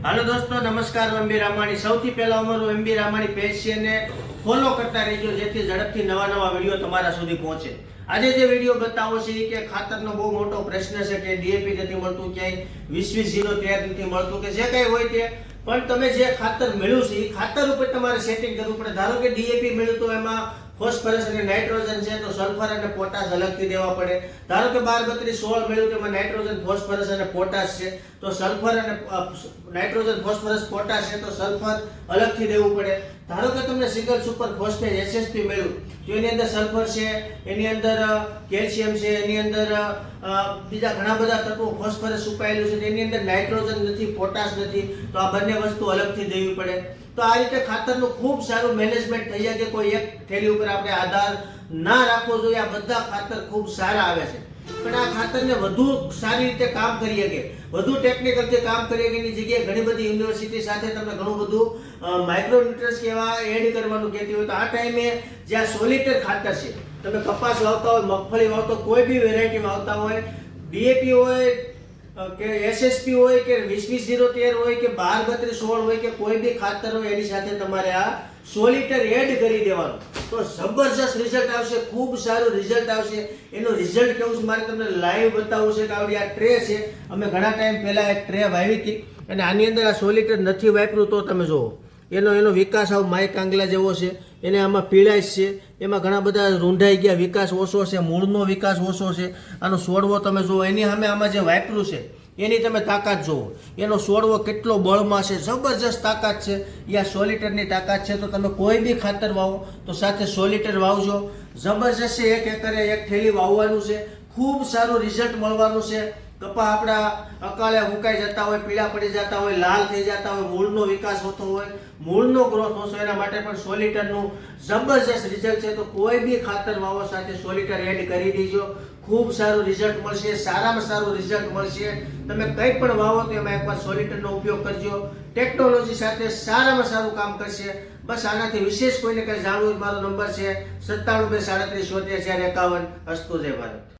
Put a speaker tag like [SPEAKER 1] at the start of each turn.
[SPEAKER 1] હાલો દોસ્તો, નમસ્કાર. એમબી રામાણી. સૌથી પહેલા અમારું એમબી રામાણી પેજ છે ને ફોલો કરતા રહેજો, જેથી ઝડપથી નવા વિડીયો તમારા સુધી પહોંચે. આજે જે વિડીયો બતાવો છે કે ખાતરનો બહુ મોટો પ્રશ્ન છે કે ડીએપી નથી મળતું, ક્યાંય 20-20-0-13 નથી મળતું કે જે કંઈ હોય તે, પણ તમે જે ખાતર મેળવ્યું છે એ ખાતર ઉપર તમારે સેટિંગ કરવું પડે. ધારો કે ડીએપી મેળવ્યું તો એમાં ફોસ્ફરસ અને નાઇટ્રોજન છે તો સલ્ફર અને પોટાશ અલગથી દેવા પડે. ધારો કે 12-32-16 મેળવ્યું તો એમાં નાઇટ્રોજન, ફોસ્ફરસ અને પોટાશ છે તો સલ્ફર અને નાઇટ્રોજન, ફોસ્ફરસ, પોટાશ છે તો સલ્ફર અલગથી દેવું પડે. ધારો કે તમને સિંગલ સુપર ફોસ્ફેટ એસએસપી મળ્યું તો એની અંદર સલ્ફર છે, એની અંદર કેલ્શિયમ છે, એની અંદર બીજા ઘણા બધા તત્વો ફોસ્ફરસ છુપાયેલું છે, એની અંદર નાઇટ્રોજન નથી, પોટાશ નથી, તો આ બંને વસ્તુ અલગથી દેવી પડે. તો આ રીતે ખાતરનું ખૂબ સારું મેનેજમેન્ટ થઈ જાય કે કોઈ એક થેલી ઉપર આપણે આધાર ના રાખવો જોઈએ. આ બધા ખાતર ખૂબ સારા આવે છે, પણ આ ખાતરને વધુ સારી રીતે કામ કરી શકે, વધુ ટેકનિકલથી કામ કરી શકે એની જગ્યાએ ઘણી બધી યુનિવર્સિટી સાથે તમને ઘણું બધું માઇક્રોન્યુટ્રન્સ કેવા એડ કરવાનું કહેતી હોય તો આ ટાઈમે જે આ સોલિટર ખાતર છે, તમે કપાસ વાવતા હોય, મગફળી વાવતા, કોઈ બી વેરાયટી વાવતા હોય, ડીએપી હોય કે એસએસપી હોય કે 20-20-0-13 હોય કે 12-32-16 હોય કે કોઈ બી ખાતર હોય, એની સાથે તમારે આ સોલિટર એડ કરી દેવાનું તો જબરજસ્ત રિઝલ્ટ આવશે, ખૂબ સારું રિઝલ્ટ આવશે. એનું રિઝલ્ટ કેવું છે મારે તમને લાઈવ બતાવવું છે કે આવડી આ ટ્રે છે, અમે ઘણા ટાઈમ પહેલા એક ટ્રે વાવી હતી અને આની અંદર આ સોલિટર નથી વાપર્યું તો તમે જુઓ એનો વિકાસ આવ માય કાંગલા જેવો છે, એને આમાં પીળાશ છે, એમાં ઘણા બધા રૂંધાઈ ગયા, વિકાસ ઓછો છે, મૂળનો વિકાસ ઓછો છે. આનો છોડવો તમે જુઓ, એની સામે આમાં જે વાપર્યું છે એની તમે તાકાત જુઓ, એનો છોડવો કેટલો બળમાં છે, જબરજસ્ત તાકાત છે. યા સોલિટરની તાકાત છે. તો તમે કોઈ બી ખાતર વાવો તો સાથે સોલિટર વાવજો, જબરજસ્ત છે. 1 એકરે 1 થેલી વાવવાનું છે, ખૂબ સારું રિઝલ્ટ મળવાનું છે. કપા આપણા અકાળે હુકાઈ જતા હોય, પીળા પડી જતા હોય, લાલ થઈ જતા હોય, મૂળનો વિકાસ હોતો હોય, મૂળનો ગ્રોથ ઓછો, એના માટે પણ સોલિટરનું જબરજસ્ત રિઝલ્ટ છે. તો કોઈ બી ખાતર વાવો સાથે સોલિટર એડ કરી દેજો, ખૂબ સારું રિઝલ્ટ મળશે, સારામાં સારું રિઝલ્ટ મળશે. તમે કંઈ પણ વાવો તો એમાં એકવાર સોલિટરનો ઉપયોગ કરજો, ટેકનોલોજી સાથે સારામાં સારું કામ કરશે. બસ આનાથી વિશેષ કોઈને કંઈ જાણવું હોય મારો નંબર છે 97 237 74 51. અસ્તુ જય ભારત.